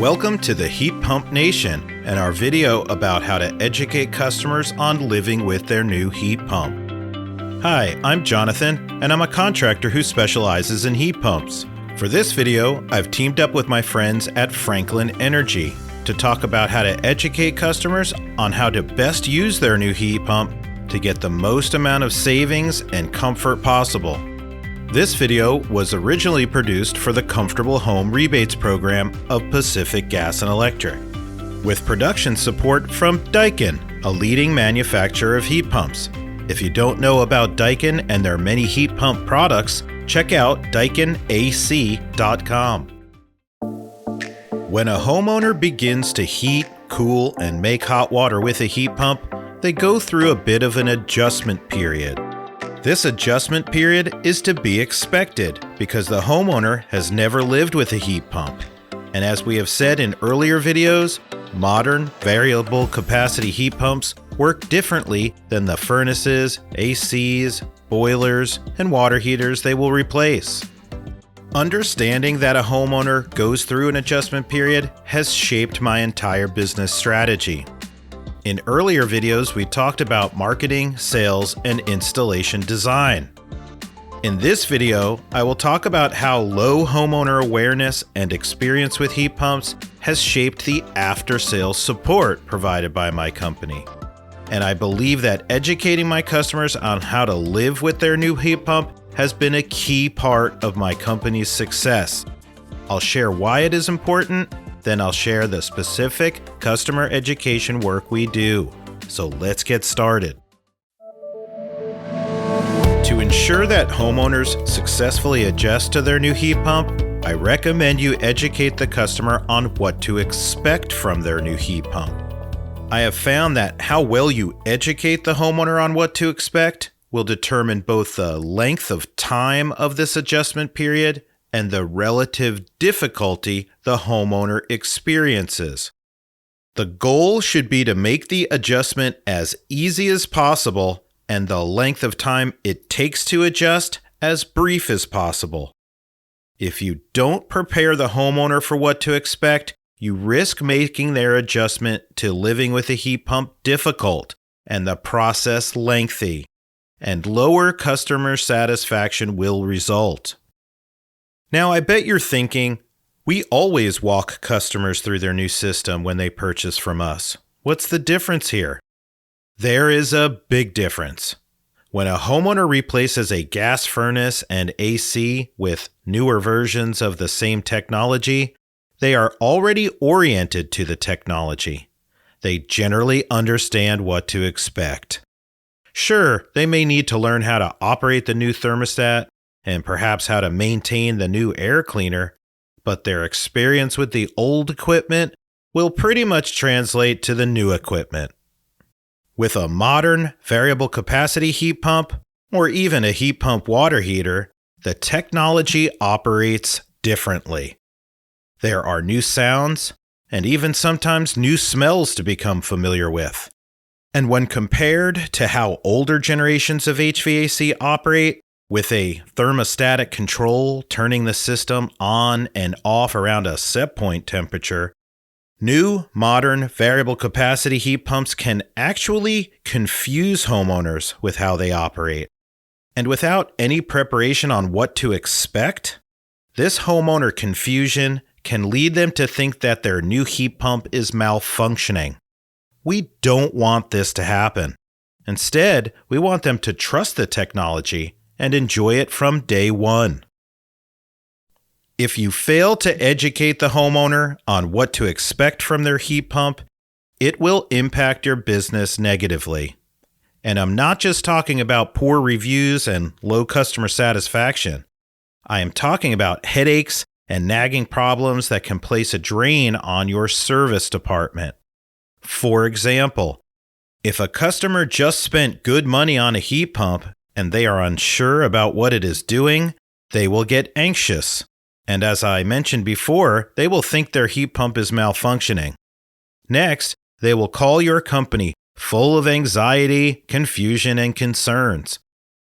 Welcome to the Heat Pump Nation and our video about how to educate customers on living with their new heat pump. Hi, I'm Jonathan, and I'm a contractor who specializes in heat pumps. For this video, I've teamed up with my friends at Franklin Energy to talk about how to educate customers on how to best use their new heat pump to get the most amount of savings and comfort possible. This video was originally produced for the Comfortable Home Rebates program of Pacific Gas and Electric, with production support from Daikin, a leading manufacturer of heat pumps. If you don't know about Daikin and their many heat pump products, check out DaikinAC.com. When a homeowner begins to heat, cool, and make hot water with a heat pump, they go through a bit of an adjustment period. This adjustment period is to be expected because the homeowner has never lived with a heat pump. And as we have said in earlier videos, modern variable capacity heat pumps work differently than the furnaces, ACs, boilers, and water heaters they will replace. Understanding that a homeowner goes through an adjustment period has shaped my entire business strategy. In earlier videos, we talked about marketing, sales, and installation design. In this video, I will talk about how low homeowner awareness and experience with heat pumps has shaped the after-sales support provided by my company. And I believe that educating my customers on how to live with their new heat pump has been a key part of my company's success. I'll share why it is important. Then I'll share the specific customer education work we do. So let's get started. To ensure that homeowners successfully adjust to their new heat pump, I recommend you educate the customer on what to expect from their new heat pump. I have found that how well you educate the homeowner on what to expect will determine both the length of time of this adjustment period and the relative difficulty the homeowner experiences. The goal should be to make the adjustment as easy as possible and the length of time it takes to adjust as brief as possible. If you don't prepare the homeowner for what to expect, you risk making their adjustment to living with a heat pump difficult and the process lengthy, and lower customer satisfaction will result. Now, I bet you're thinking, we always walk customers through their new system when they purchase from us. What's the difference here? There is a big difference. When a homeowner replaces a gas furnace and AC with newer versions of the same technology, they are already oriented to the technology. They generally understand what to expect. Sure, they may need to learn how to operate the new thermostat, and perhaps how to maintain the new air cleaner, but their experience with the old equipment will pretty much translate to the new equipment. With a modern variable capacity heat pump, or even a heat pump water heater, the technology operates differently. There are new sounds, and even sometimes new smells to become familiar with. And when compared to how older generations of HVAC operate, with a thermostatic control turning the system on and off around a set point temperature, new modern variable capacity heat pumps can actually confuse homeowners with how they operate. And without any preparation on what to expect, this homeowner confusion can lead them to think that their new heat pump is malfunctioning. We don't want this to happen. Instead, we want them to trust the technology and enjoy it from day one. If you fail to educate the homeowner on what to expect from their heat pump, it will impact your business negatively. And I'm not just talking about poor reviews and low customer satisfaction. I am talking about headaches and nagging problems that can place a drain on your service department. For example, if a customer just spent good money on a heat pump and they are unsure about what it is doing, they will get anxious. And as I mentioned before, they will think their heat pump is malfunctioning. Next, they will call your company full of anxiety, confusion, and concerns.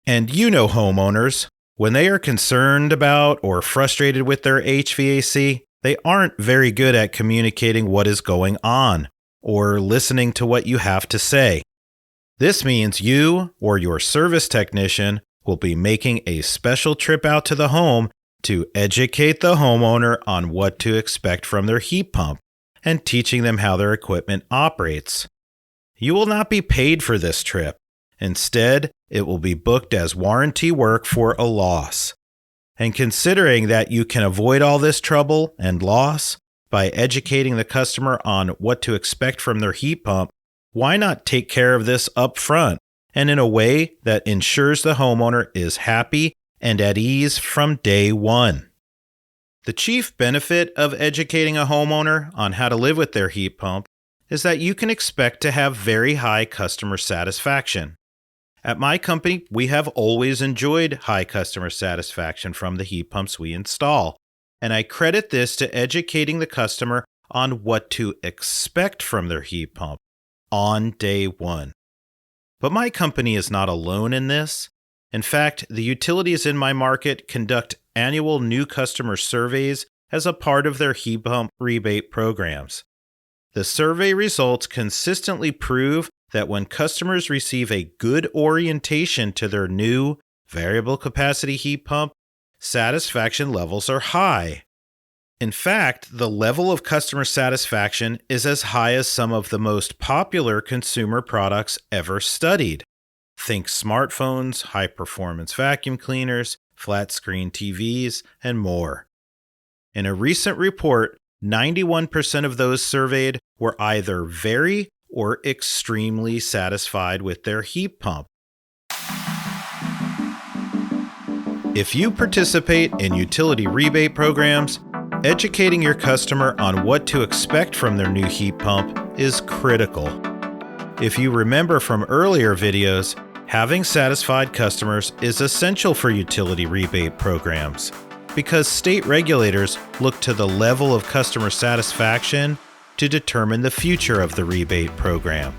And you know homeowners, when they are concerned about or frustrated with their HVAC, they aren't very good at communicating what is going on or listening to what you have to say. This means you or your service technician will be making a special trip out to the home to educate the homeowner on what to expect from their heat pump and teaching them how their equipment operates. You will not be paid for this trip. Instead, it will be booked as warranty work for a loss. And considering that you can avoid all this trouble and loss by educating the customer on what to expect from their heat pump, why not take care of this up front and in a way that ensures the homeowner is happy and at ease from day one? The chief benefit of educating a homeowner on how to live with their heat pump is that you can expect to have very high customer satisfaction. At my company, we have always enjoyed high customer satisfaction from the heat pumps we install, and I credit this to educating the customer on what to expect from their heat pump on day one. But my company is not alone in this. In fact, the utilities in my market conduct annual new customer surveys as a part of their heat pump rebate programs. The survey results consistently prove that when customers receive a good orientation to their new variable capacity heat pump, satisfaction levels are high. In fact, the level of customer satisfaction is as high as some of the most popular consumer products ever studied. Think smartphones, high-performance vacuum cleaners, flat-screen TVs, and more. In a recent report, 91% of those surveyed were either very or extremely satisfied with their heat pump. If you participate in utility rebate programs, educating your customer on what to expect from their new heat pump is critical. If you remember from earlier videos, having satisfied customers is essential for utility rebate programs because state regulators look to the level of customer satisfaction to determine the future of the rebate program.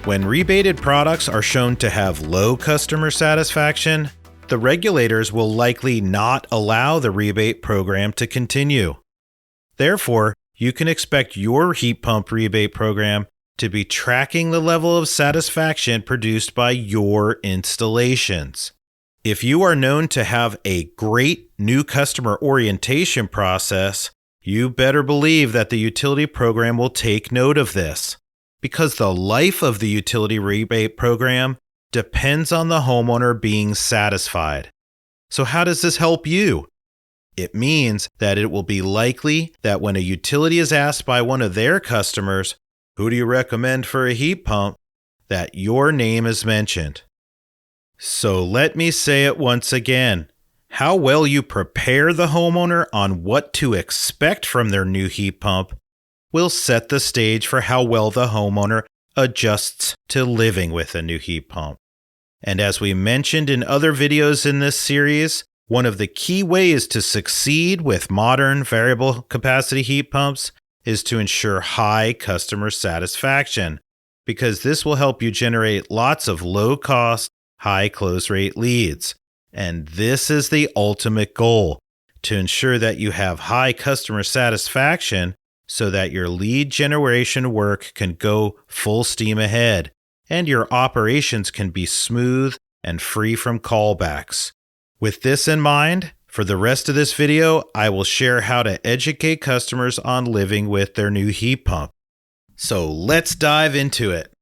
When rebated products are shown to have low customer satisfaction, the regulators will likely not allow the rebate program to continue. Therefore, you can expect your heat pump rebate program to be tracking the level of satisfaction produced by your installations. If you are known to have a great new customer orientation process, you better believe that the utility program will take note of this, because the life of the utility rebate program depends on the homeowner being satisfied. So how does this help you? It means that it will be likely that when a utility is asked by one of their customers, "Who do you recommend for a heat pump?" that your name is mentioned. So let me say it once again. How well you prepare the homeowner on what to expect from their new heat pump will set the stage for how well the homeowner adjusts to living with a new heat pump. And as we mentioned in other videos in this series, one of the key ways to succeed with modern variable capacity heat pumps is to ensure high customer satisfaction, because this will help you generate lots of low-cost, high close rate leads. And this is the ultimate goal, to ensure that you have high customer satisfaction so that your lead generation work can go full steam ahead and your operations can be smooth and free from callbacks. With this in mind, for the rest of this video, I will share how to educate customers on living with their new heat pump. So let's dive into it.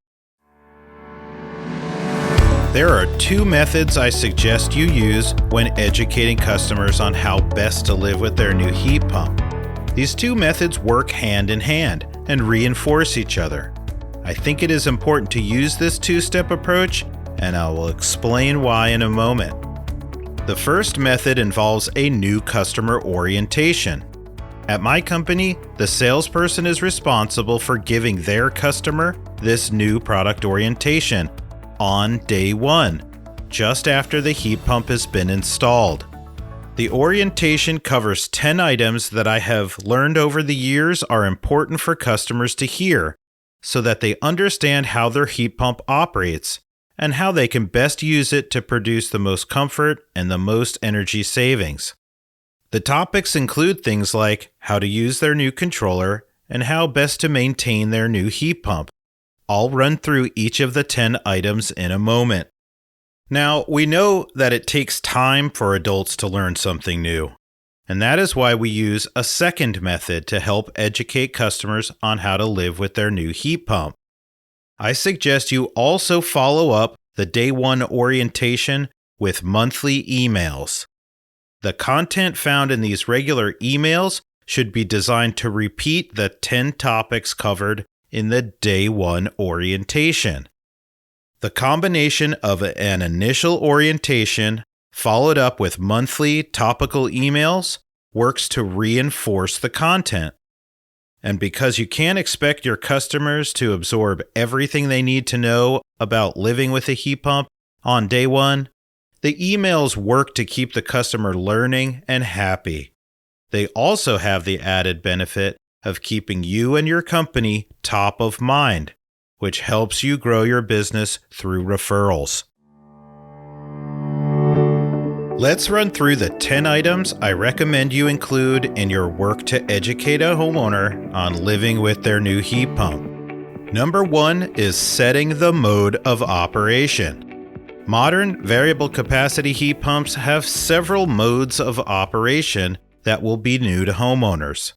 There are two methods I suggest you use when educating customers on how best to live with their new heat pump. These two methods work hand in hand and reinforce each other. I think it is important to use this two-step approach, and I will explain why in a moment. The first method involves a new customer orientation. At my company, the salesperson is responsible for giving their customer this new product orientation on day one, just after the heat pump has been installed. The orientation covers 10 items that I have learned over the years are important for customers to hear, so that they understand how their heat pump operates and how they can best use it to produce the most comfort and the most energy savings. The topics include things like how to use their new controller and how best to maintain their new heat pump. I'll run through each of the 10 items in a moment. Now, we know that it takes time for adults to learn something new, and that is why we use a second method to help educate customers on how to live with their new heat pump. I suggest you also follow up the Day 1 orientation with monthly emails. The content found in these regular emails should be designed to repeat the 10 topics covered in the Day 1 orientation. The combination of an initial orientation followed up with monthly topical emails works to reinforce the content. And because you can't expect your customers to absorb everything they need to know about living with a heat pump on day 1, the emails work to keep the customer learning and happy. They also have the added benefit of keeping you and your company top of mind, which helps you grow your business through referrals. Let's run through the 10 items I recommend you include in your work to educate a homeowner on living with their new heat pump. Number 1 is setting the mode of operation. Modern variable capacity heat pumps have several modes of operation that will be new to homeowners.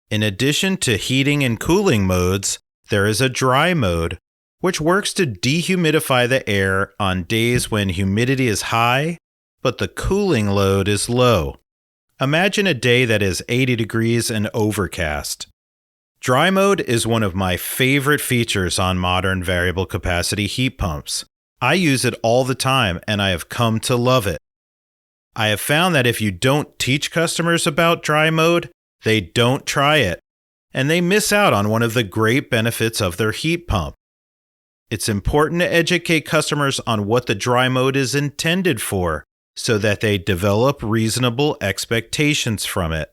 In addition to heating and cooling modes, there is a dry mode, which works to dehumidify the air on days when humidity is high, but the cooling load is low. Imagine a day that is 80 degrees and overcast. Dry mode is one of my favorite features on modern variable capacity heat pumps. I use it all the time, and I have come to love it. I have found that if you don't teach customers about dry mode, they don't try it, and they miss out on one of the great benefits of their heat pump. It's important to educate customers on what the dry mode is intended for, so that they develop reasonable expectations from it.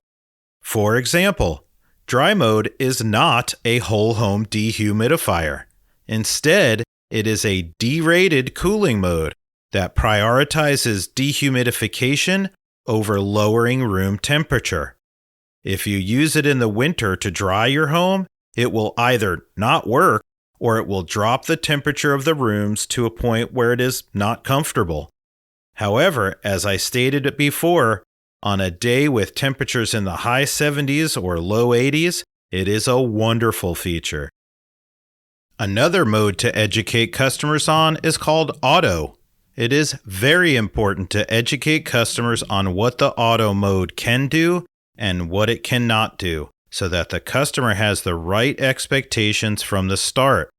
For example, dry mode is not a whole home dehumidifier. Instead, it is a derated cooling mode that prioritizes dehumidification over lowering room temperature. If you use it in the winter to dry your home, it will either not work or it will drop the temperature of the rooms to a point where it is not comfortable. However, as I stated before, on a day with temperatures in the high 70s or low 80s, it is a wonderful feature. Another mode to educate customers on is called auto. It is very important to educate customers on what the auto mode can do and what it cannot do, so that the customer has the right expectations from the start.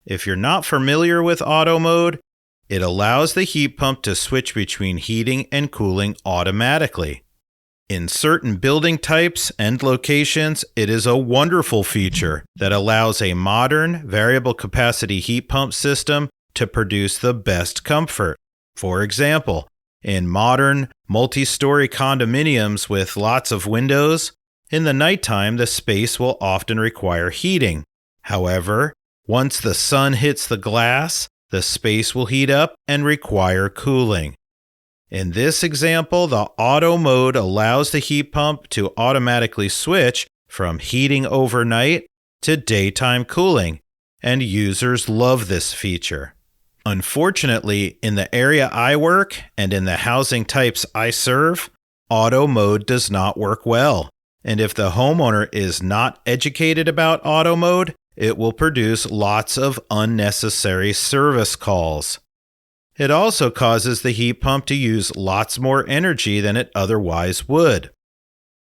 If you're not familiar with auto mode, it allows the heat pump to switch between heating and cooling automatically. In certain building types and locations, it is a wonderful feature that allows a modern variable capacity heat pump system to produce the best comfort. For example, in modern multi-story condominiums with lots of windows, in the nighttime the space will often require heating. However, once the sun hits the glass, the space will heat up and require cooling. In this example, the auto mode allows the heat pump to automatically switch from heating overnight to daytime cooling, and users love this feature. Unfortunately, in the area I work and in the housing types I serve, auto mode does not work well. And if the homeowner is not educated about auto mode, it will produce lots of unnecessary service calls. It also causes the heat pump to use lots more energy than it otherwise would.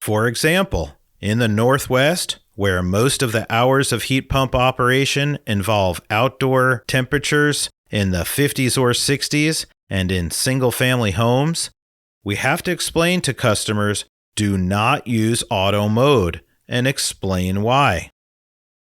For example, in the Northwest, where most of the hours of heat pump operation involve outdoor temperatures in the 50s or 60s and in single-family homes, we have to explain to customers, do not use auto mode, and explain why.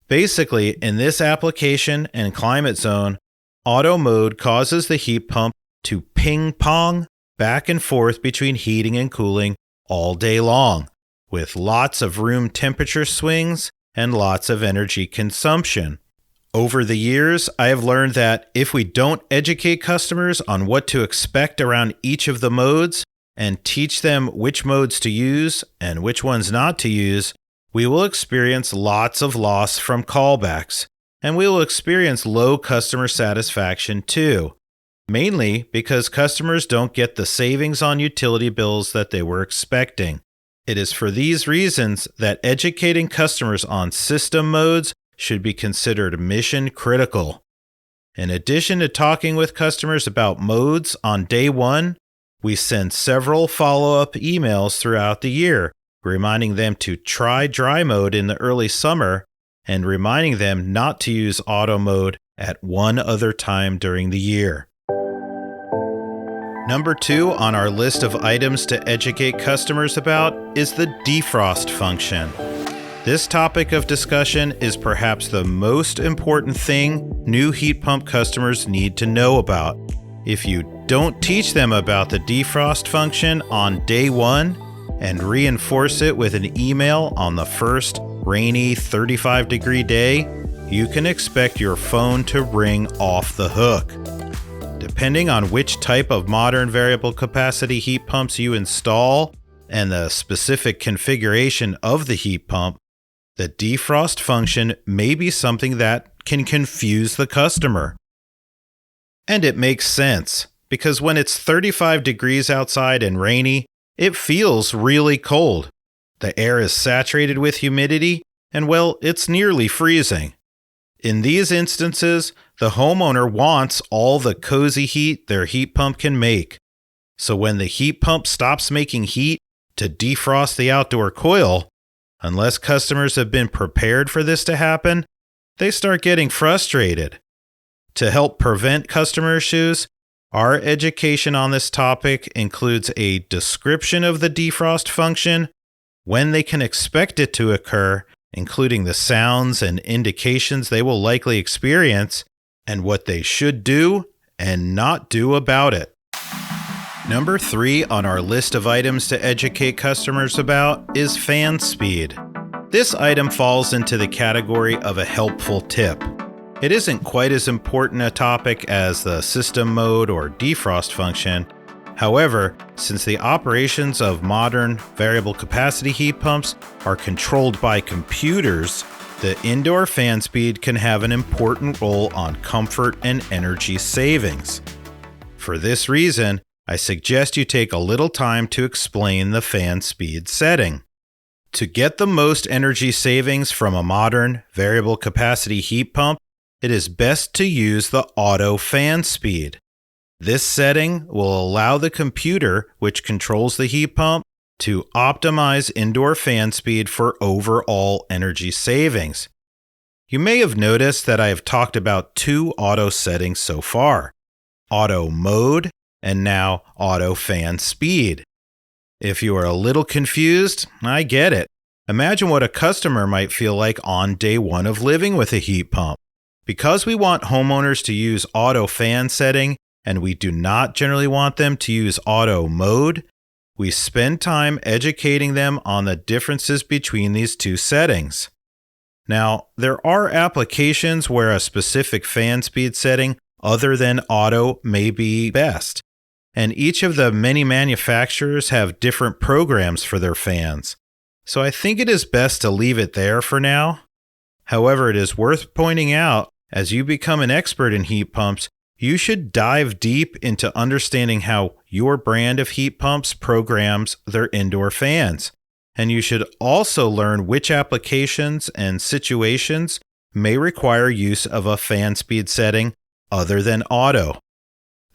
Basically, in this application and climate zone, auto mode causes the heat pump to ping-pong back and forth between heating and cooling all day long, with lots of room temperature swings and lots of energy consumption. Over the years, I have learned that if we don't educate customers on what to expect around each of the modes and teach them which modes to use and which ones not to use, we will experience lots of loss from callbacks, and we will experience low customer satisfaction too, mainly because customers don't get the savings on utility bills that they were expecting. It is for these reasons that educating customers on system modes should be considered mission critical. In addition to talking with customers about modes on day one, we send several follow-up emails throughout the year, reminding them to try dry mode in the early summer and reminding them not to use auto mode at one other time during the year. Number 2 on our list of items to educate customers about is the defrost function. This topic of discussion is perhaps the most important thing new heat pump customers need to know about. If you don't teach them about the defrost function on day one and reinforce it with an email on the first rainy 35-degree day, you can expect your phone to ring off the hook. Depending on which type of modern variable capacity heat pumps you install and the specific configuration of the heat pump, the defrost function may be something that can confuse the customer. And it makes sense, because when it's 35 degrees outside and rainy, it feels really cold. The air is saturated with humidity, and well, it's nearly freezing. In these instances, the homeowner wants all the cozy heat their heat pump can make. So when the heat pump stops making heat to defrost the outdoor coil, unless customers have been prepared for this to happen, they start getting frustrated. To help prevent customer issues, our education on this topic includes a description of the defrost function, when they can expect it to occur, including the sounds and indications they will likely experience, and what they should do and not do about it. Number 3 on our list of items to educate customers about is fan speed. This item falls into the category of a helpful tip. It isn't quite as important a topic as the system mode or defrost function. However, since the operations of modern variable capacity heat pumps are controlled by computers, the indoor fan speed can have an important role on comfort and energy savings. For this reason, I suggest you take a little time to explain the fan speed setting. To get the most energy savings from a modern variable capacity heat pump, it is best to use the auto fan speed. This setting will allow the computer, which controls the heat pump, to optimize indoor fan speed for overall energy savings. You may have noticed that I have talked about 2 auto settings so far: auto mode and now auto fan speed. If you are a little confused, I get it. Imagine what a customer might feel like on day 1 of living with a heat pump. Because we want homeowners to use auto fan setting and we do not generally want them to use auto mode, we spend time educating them on the differences between these 2 settings. Now, there are applications where a specific fan speed setting other than auto may be best, and each of the many manufacturers have different programs for their fans. So I think it is best to leave it there for now. However, it is worth pointing out, as you become an expert in heat pumps, you should dive deep into understanding how your brand of heat pumps programs their indoor fans. And you should also learn which applications and situations may require use of a fan speed setting other than auto.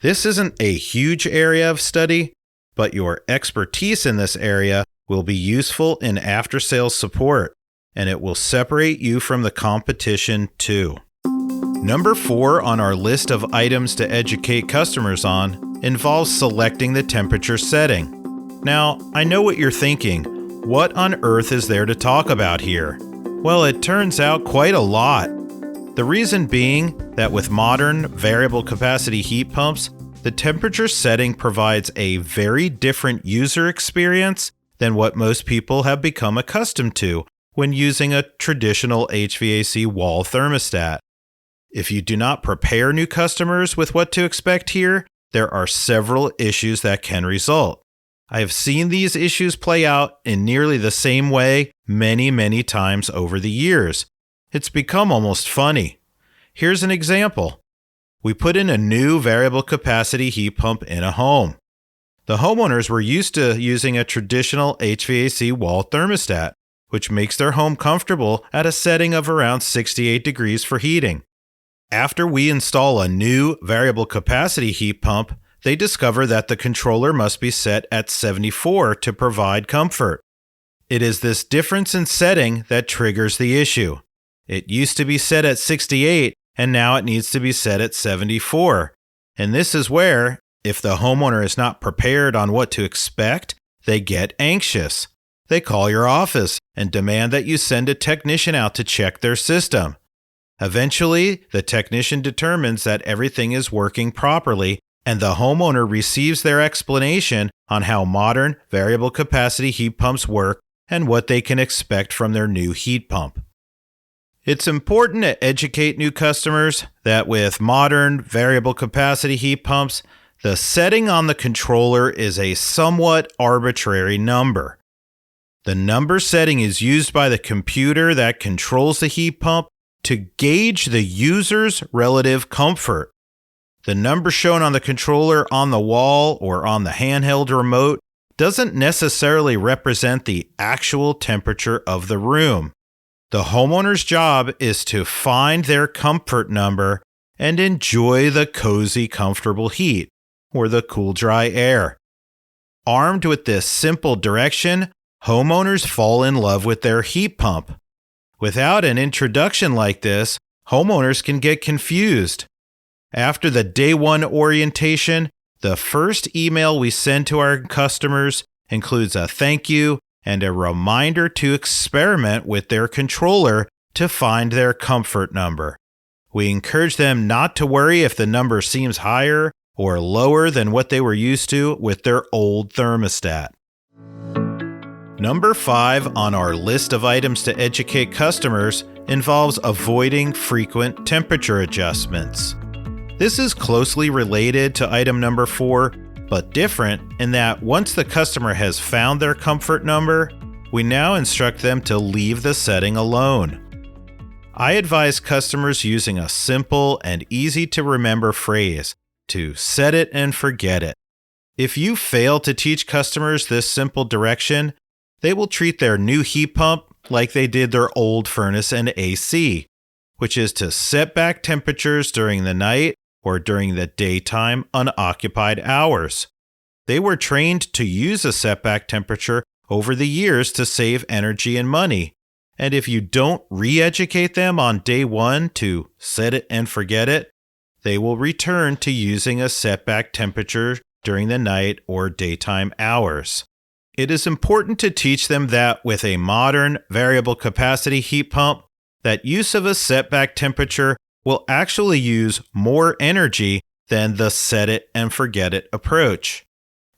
This isn't a huge area of study, but your expertise in this area will be useful in after-sales support, and it will separate you from the competition too. Number 4 on our list of items to educate customers on involves selecting the temperature setting. Now, I know what you're thinking. What on earth is there to talk about here? Well, it turns out quite a lot. The reason being that with modern variable capacity heat pumps, the temperature setting provides a very different user experience than what most people have become accustomed to when using a traditional HVAC wall thermostat. If you do not prepare new customers with what to expect here, there are several issues that can result. I have seen these issues play out in nearly the same way many times over the years. It's become almost funny. Here's an example. We put in a new variable capacity heat pump in a home. The homeowners were used to using a traditional HVAC wall thermostat, which makes their home comfortable at a setting of around 68 degrees for heating. After we install a new variable capacity heat pump, they discover that the controller must be set at 74 to provide comfort. It is this difference in setting that triggers the issue. It used to be set at 68, and now it needs to be set at 74. And this is where, if the homeowner is not prepared on what to expect, they get anxious. They call your office and demand that you send a technician out to check their system. Eventually, the technician determines that everything is working properly, and the homeowner receives their explanation on how modern variable capacity heat pumps work and what they can expect from their new heat pump. It's important to educate new customers that with modern variable capacity heat pumps, the setting on the controller is a somewhat arbitrary number. The number setting is used by the computer that controls the heat pump to gauge the user's relative comfort. The number shown on the controller on the wall or on the handheld remote doesn't necessarily represent the actual temperature of the room. The homeowner's job is to find their comfort number and enjoy the cozy, comfortable heat, or the cool, dry air. Armed with this simple direction, homeowners fall in love with their heat pump. Without an introduction like this, homeowners can get confused. After the day one orientation, the first email we send to our customers includes a thank you and a reminder to experiment with their controller to find their comfort number. We encourage them not to worry if the number seems higher or lower than what they were used to with their old thermostat. Number 5 on our list of items to educate customers involves avoiding frequent temperature adjustments. This is closely related to item number 4, but different in that once the customer has found their comfort number, we now instruct them to leave the setting alone. I advise customers using a simple and easy to remember phrase to set it and forget it. If you fail to teach customers this simple direction, they will treat their new heat pump like they did their old furnace and AC, which is to set back temperatures during the night or during the daytime unoccupied hours. They were trained to use a setback temperature over the years to save energy and money. And if you don't re-educate them on day one to set it and forget it, they will return to using a setback temperature during the night or daytime hours. It is important to teach them that with a modern variable capacity heat pump, that use of a setback temperature will actually use more energy than the set it and forget it approach.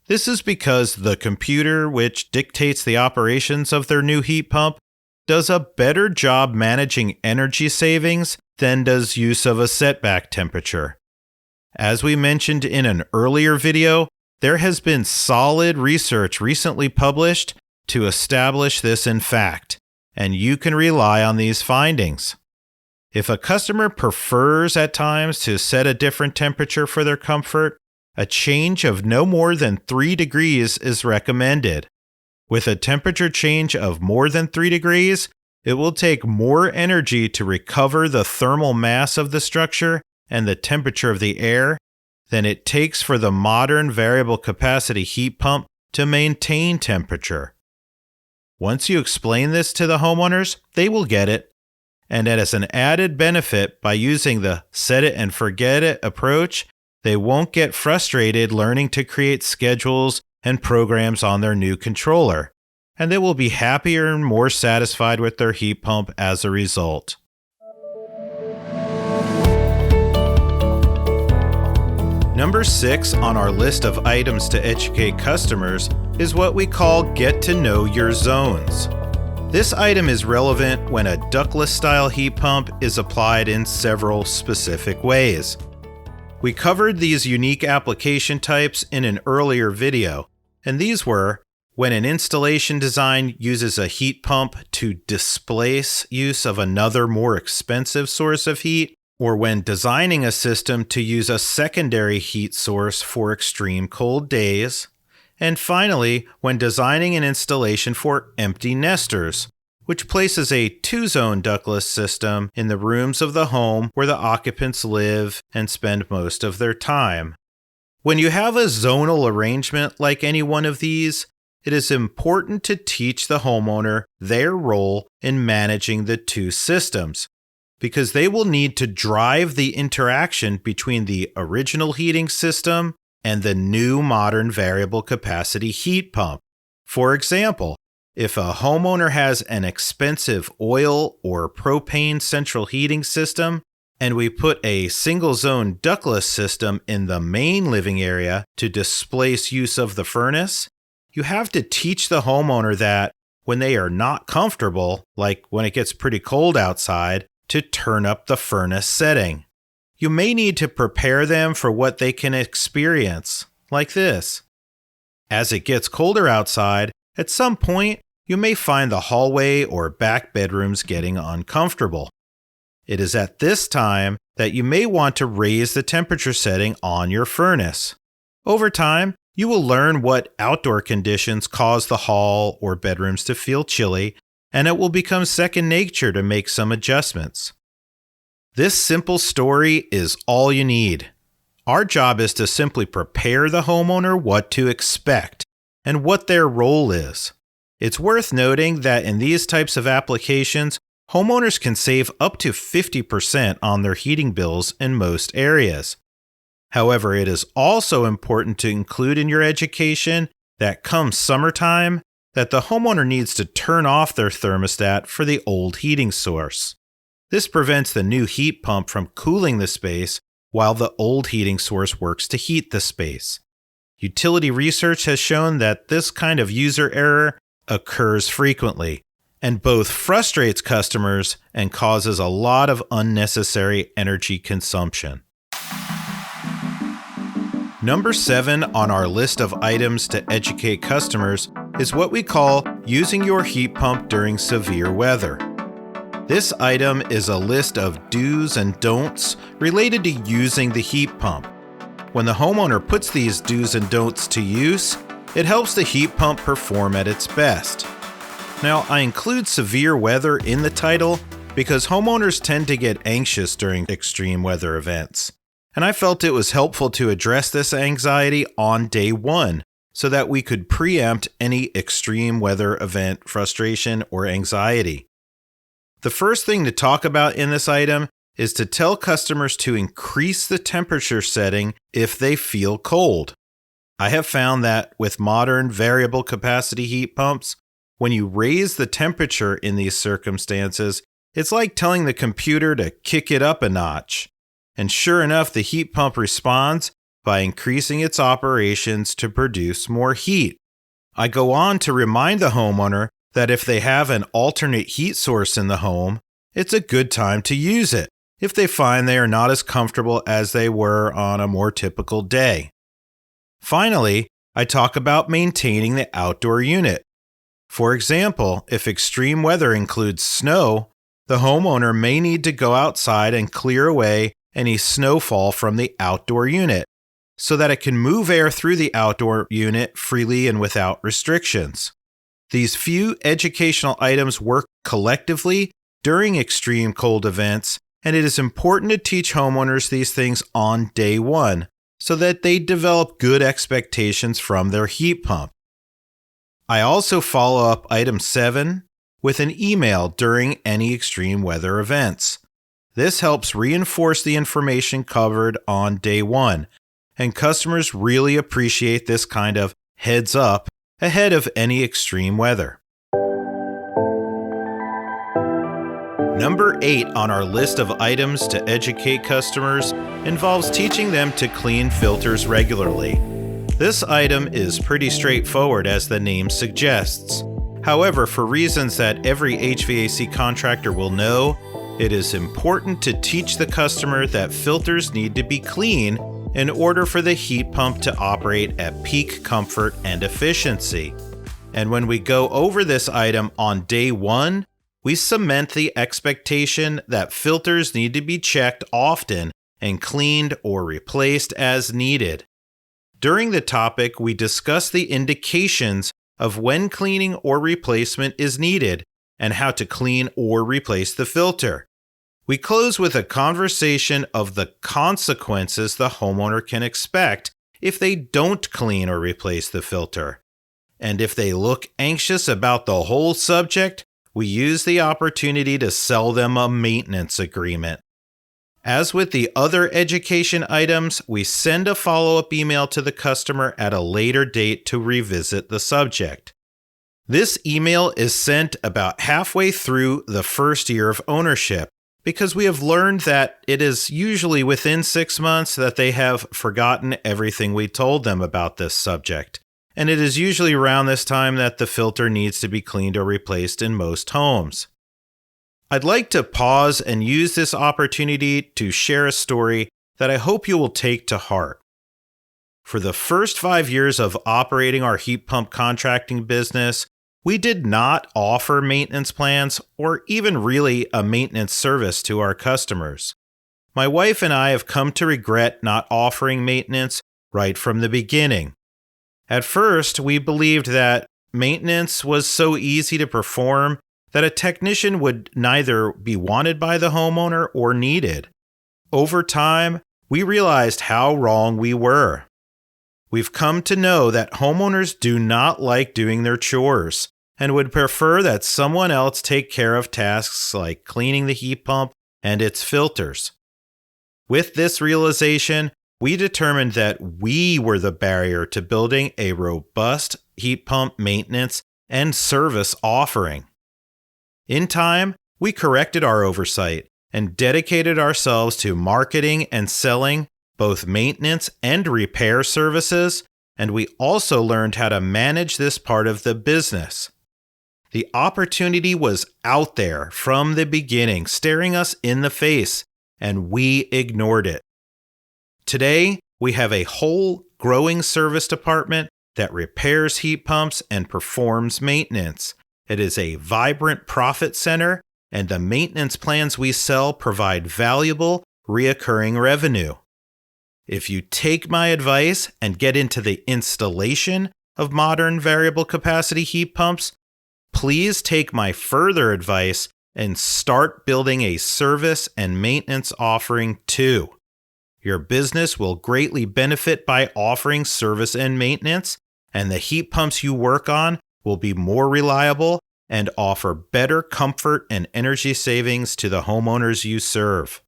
This is because the computer, which dictates the operations of their new heat pump, does a better job managing energy savings than does use of a setback temperature. As we mentioned in an earlier video, there has been solid research recently published to establish this in fact, and you can rely on these findings. If a customer prefers at times to set a different temperature for their comfort, a change of no more than 3 degrees is recommended. With a temperature change of more than 3 degrees, it will take more energy to recover the thermal mass of the structure and the temperature of the air than it takes for the modern variable capacity heat pump to maintain temperature. Once you explain this to the homeowners, they will get it. And as an added benefit, by using the set it and forget it approach, they won't get frustrated learning to create schedules and programs on their new controller, and they will be happier and more satisfied with their heat pump as a result. Number 6 on our list of items to educate customers is what we call Get to Know Your Zones. This item is relevant when a ductless style heat pump is applied in several specific ways. We covered these unique application types in an earlier video, And these were when an installation design uses a heat pump to displace use of another more expensive source of heat, or when designing a system to use a secondary heat source for extreme cold days, and finally, when designing an installation for empty nesters, which places a two-zone ductless system in the rooms of the home where the occupants live and spend most of their time. When you have a zonal arrangement like any one of these, it is important to teach the homeowner their role in managing the two systems, because they will need to drive the interaction between the original heating system and the new modern variable capacity heat pump. For example, if a homeowner has an expensive oil or propane central heating system, and we put a single-zone ductless system in the main living area to displace use of the furnace, you have to teach the homeowner that when they are not comfortable, like when it gets pretty cold outside, to turn up the furnace setting. You may need to prepare them for what they can experience, like this. As it gets colder outside, at some point, you may find the hallway or back bedrooms getting uncomfortable. It is at this time that you may want to raise the temperature setting on your furnace. Over time, you will learn what outdoor conditions cause the hall or bedrooms to feel chilly, and it will become second nature to make some adjustments. This simple story is all you need. Our job is to simply prepare the homeowner what to expect and what their role is. It's worth noting that in these types of applications, homeowners can save up to 50% on their heating bills in most areas. However, it is also important to include in your education that come summertime, that the homeowner needs to turn off their thermostat for the old heating source. This prevents the new heat pump from cooling the space while the old heating source works to heat the space. Utility research has shown that this kind of user error occurs frequently, and both frustrates customers and causes a lot of unnecessary energy consumption. Number 7 on our list of items to educate customers is what we call using your heat pump during severe weather. This item is a list of do's and don'ts related to using the heat pump. When the homeowner puts these do's and don'ts to use, it helps the heat pump perform at its best. Now, I include severe weather in the title because homeowners tend to get anxious during extreme weather events. And I felt it was helpful to address this anxiety on day one so that we could preempt any extreme weather event frustration or anxiety. The first thing to talk about in this item is to tell customers to increase the temperature setting if they feel cold. I have found that with modern variable capacity heat pumps, when you raise the temperature in these circumstances, it's like telling the computer to kick it up a notch. And sure enough, the heat pump responds by increasing its operations to produce more heat. I go on to remind the homeowner that if they have an alternate heat source in the home, it's a good time to use it if they find they are not as comfortable as they were on a more typical day. Finally, I talk about maintaining the outdoor unit. For example, if extreme weather includes snow, the homeowner may need to go outside and clear away any snowfall from the outdoor unit so that it can move air through the outdoor unit freely and without restrictions. These few educational items work collectively during extreme cold events, and it is important to teach homeowners these things on day one so that they develop good expectations from their heat pump. I also follow up item 7 with an email during any extreme weather events. This helps reinforce the information covered on day one, and customers really appreciate this kind of heads up ahead of any extreme weather. Number 8 on our list of items to educate customers involves teaching them to clean filters regularly. This item is pretty straightforward as the name suggests. However, for reasons that every HVAC contractor will know, it is important to teach the customer that filters need to be clean in order for the heat pump to operate at peak comfort and efficiency. And when we go over this item on day 1, we cement the expectation that filters need to be checked often and cleaned or replaced as needed. During the topic, we discuss the indications of when cleaning or replacement is needed and how to clean or replace the filter. We close with a conversation of the consequences the homeowner can expect if they don't clean or replace the filter. And if they look anxious about the whole subject, we use the opportunity to sell them a maintenance agreement. As with the other education items, we send a follow-up email to the customer at a later date to revisit the subject. This email is sent about halfway through the first year of ownership because we have learned that it is usually within 6 months that they have forgotten everything we told them about this subject. And it is usually around this time that the filter needs to be cleaned or replaced in most homes. I'd like to pause and use this opportunity to share a story that I hope you will take to heart. For the first 5 years of operating our heat pump contracting business, we did not offer maintenance plans or even really a maintenance service to our customers. My wife and I have come to regret not offering maintenance right from the beginning. At first, we believed that maintenance was so easy to perform that a technician would neither be wanted by the homeowner or needed. Over time, we realized how wrong we were. We've come to know that homeowners do not like doing their chores and would prefer that someone else take care of tasks like cleaning the heat pump and its filters. With this realization, we determined that we were the barrier to building a robust heat pump maintenance and service offering. In time, we corrected our oversight and dedicated ourselves to marketing and selling both maintenance and repair services, and we also learned how to manage this part of the business. The opportunity was out there from the beginning, staring us in the face, and we ignored it. Today, we have a whole growing service department that repairs heat pumps and performs maintenance. It is a vibrant profit center, and the maintenance plans we sell provide valuable, reoccurring revenue. If you take my advice and get into the installation of modern variable capacity heat pumps, please take my further advice and start building a service and maintenance offering too. Your business will greatly benefit by offering service and maintenance, and the heat pumps you work on will be more reliable and offer better comfort and energy savings to the homeowners you serve.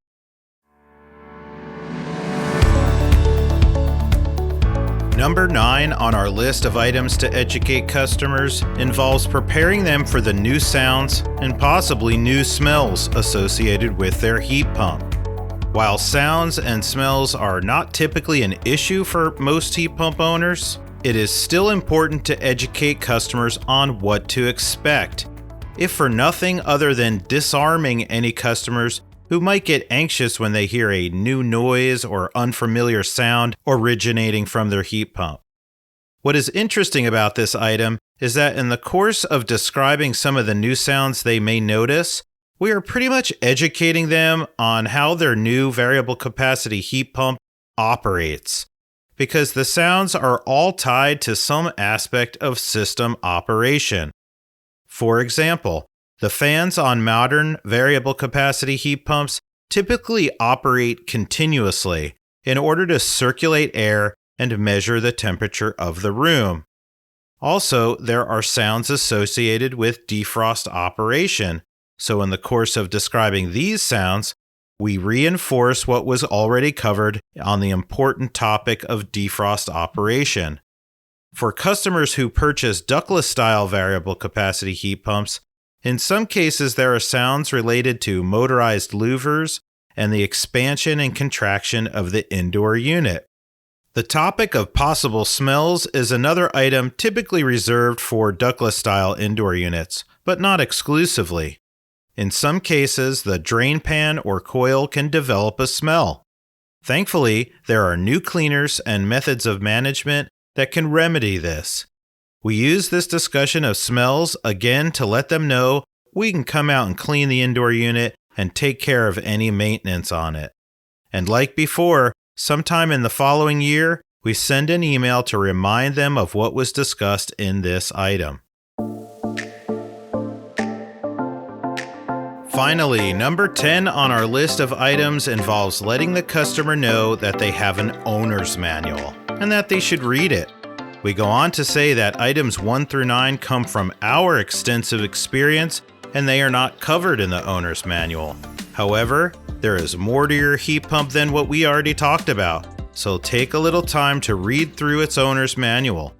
Number 9 on our list of items to educate customers involves preparing them for the new sounds and possibly new smells associated with their heat pump. While sounds and smells are not typically an issue for most heat pump owners, it is still important to educate customers on what to expect, if for nothing other than disarming any customers who might get anxious when they hear a new noise or unfamiliar sound originating from their heat pump. What is interesting about this item is that in the course of describing some of the new sounds they may notice, we are pretty much educating them on how their new variable capacity heat pump operates, because the sounds are all tied to some aspect of system operation. For example, the fans on modern variable capacity heat pumps typically operate continuously in order to circulate air and measure the temperature of the room. Also, there are sounds associated with defrost operation, so in the course of describing these sounds, we reinforce what was already covered on the important topic of defrost operation. For customers who purchase ductless-style variable capacity heat pumps, in some cases there are sounds related to motorized louvers and the expansion and contraction of the indoor unit. The topic of possible smells is another item typically reserved for ductless-style indoor units, but not exclusively. In some cases, the drain pan or coil can develop a smell. Thankfully, there are new cleaners and methods of management that can remedy this. We use this discussion of smells again to let them know we can come out and clean the indoor unit and take care of any maintenance on it. And like before, sometime in the following year, we send an email to remind them of what was discussed in this item. Finally, number 10 on our list of items involves letting the customer know that they have an owner's manual and that they should read it. We go on to say that items 1 through 9 come from our extensive experience and they are not covered in the owner's manual. However, there is more to your heat pump than what we already talked about, so take a little time to read through its owner's manual.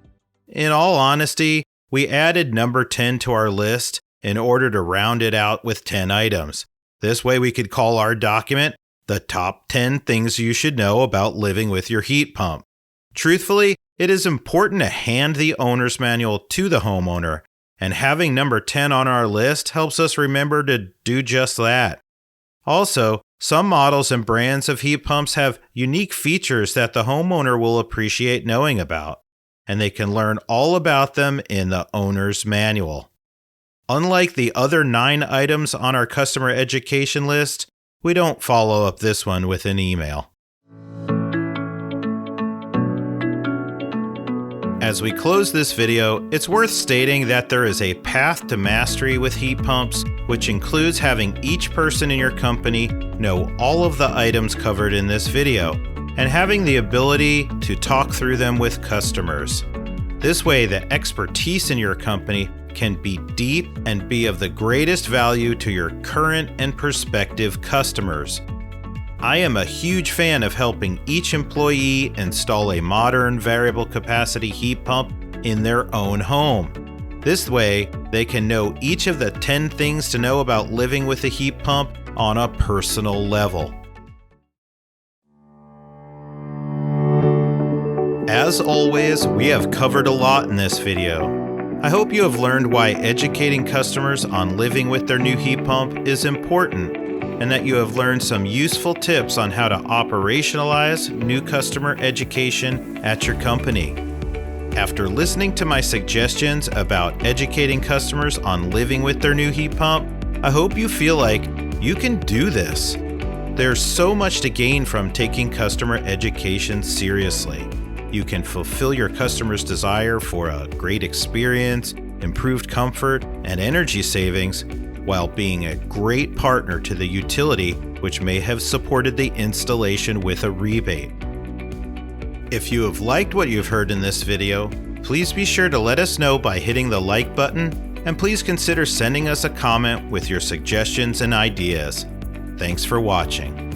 In all honesty, we added number 10 to our list in order to round it out with 10 items. This way we could call our document the top 10 things you should know about living with your heat pump. Truthfully, it is important to hand the owner's manual to the homeowner, and having number 10 on our list helps us remember to do just that. Also, some models and brands of heat pumps have unique features that the homeowner will appreciate knowing about, and they can learn all about them in the owner's manual. Unlike the other 9 items on our customer education list, we don't follow up this one with an email. As we close this video, it's worth stating that there is a path to mastery with heat pumps, which includes having each person in your company know all of the items covered in this video, and having the ability to talk through them with customers. This way, the expertise in your company can be deep and be of the greatest value to your current and prospective customers. I am a huge fan of helping each employee install a modern variable capacity heat pump in their own home. This way, they can know each of the 10 things to know about living with a heat pump on a personal level. As always, we have covered a lot in this video. I hope you have learned why educating customers on living with their new heat pump is important, and that you have learned some useful tips on how to operationalize new customer education at your company. After listening to my suggestions about educating customers on living with their new heat pump, I hope you feel like you can do this. There's so much to gain from taking customer education seriously. You can fulfill your customer's desire for a great experience, improved comfort, and energy savings, while being a great partner to the utility, which may have supported the installation with a rebate. If you have liked what you've heard in this video, please be sure to let us know by hitting the like button, and please consider sending us a comment with your suggestions and ideas. Thanks for watching.